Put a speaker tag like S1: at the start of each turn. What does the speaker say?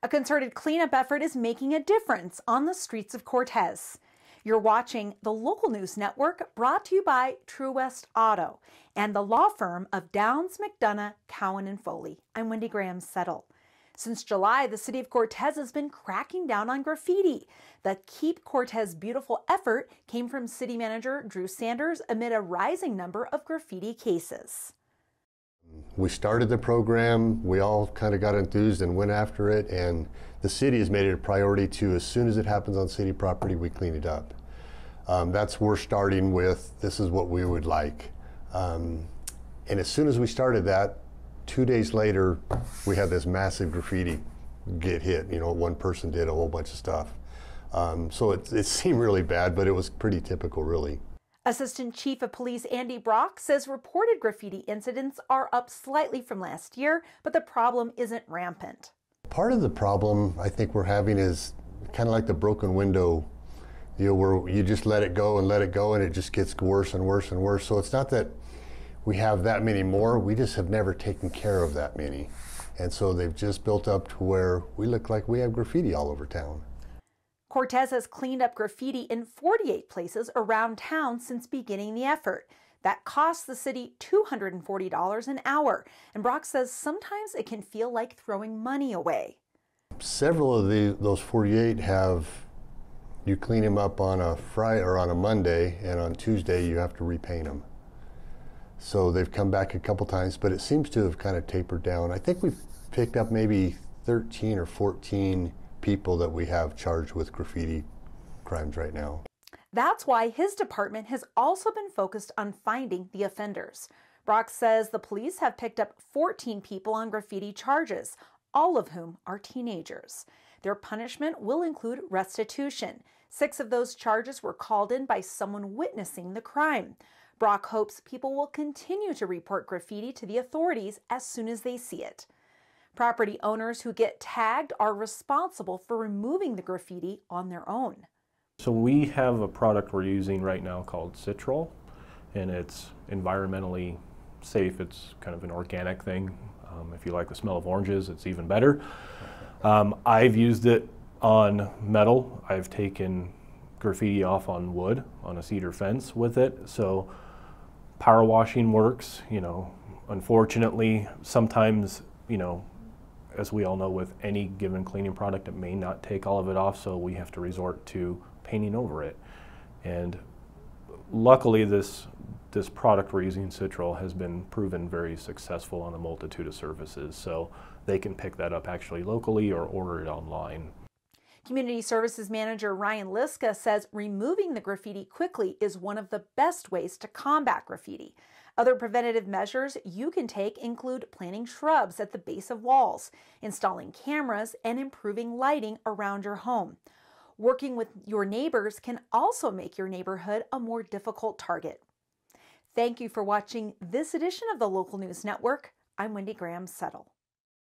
S1: A concerted cleanup effort is making a difference on the streets of Cortez. You're watching the local news network brought to you by True West Auto and the law firm of Downs, McDonough, Cowan and Foley. I'm Wendy Graham-Settle. Since July, the City of Cortez has been cracking down on graffiti. The Keep Cortez Beautiful effort came from City Manager Drew Sanders amid a rising number of graffiti cases.
S2: We started the program, we all kind of got enthused and went after it, and the city has made it a priority to, as soon as it happens on city property, we clean it up. That's we're starting with, this is what we would like. And as soon as we started that, 2 days later, we had this massive graffiti get hit. You know, one person did a whole bunch of stuff. So it seemed really bad, but it was pretty typical, really.
S1: Assistant Chief of Police Andy Brock says reported graffiti incidents are up slightly from last year, but the problem isn't rampant.
S2: Part of the problem I think we're having is kind of like the broken window, you know, where you just let it go and it just gets worse and worse and worse. So it's not that we have that many more, we just have never taken care of that many. And so they've just built up to where we look like we have graffiti all over town.
S1: Cortez has cleaned up graffiti in 48 places around town since beginning the effort. That costs the city $240 an hour, and Brock says sometimes it can feel like throwing money away.
S2: Several of those 48 have, you clean them up on a Friday or on a Monday, and on Tuesday you have to repaint them. So they've come back a couple times, but it seems to have kind of tapered down. I think we've picked up maybe 13 or 14 people that we have charged with graffiti crimes right now.
S1: That's why his department has also been focused on finding the offenders. Brock says the police have picked up 14 people on graffiti charges, all of whom are teenagers. Their punishment will include restitution. 6 of those charges were called in by someone witnessing the crime. Brock hopes people will continue to report graffiti to the authorities as soon as they see it. Property owners who get tagged are responsible for removing the graffiti on their own.
S3: So we have a product we're using right now called Citrol, and it's environmentally safe. It's kind of an organic thing. If you like the smell of oranges, it's even better. I've used it on metal. I've taken graffiti off on wood, on a cedar fence with it. So power washing works, you know. Unfortunately, sometimes, you know, as we all know, with any given cleaning product, it may not take all of it off, so we have to resort to painting over it. And luckily, this product we're using, Citrol, has been proven very successful on a multitude of surfaces, so they can pick that up actually locally or order it online.
S1: Community Services Manager Ryan Liska says removing the graffiti quickly is one of the best ways to combat graffiti. Other preventative measures you can take include planting shrubs at the base of walls, installing cameras, and improving lighting around your home. Working with your neighbors can also make your neighborhood a more difficult target. Thank you for watching this edition of the Local News Network. I'm Wendy Graham-Settle.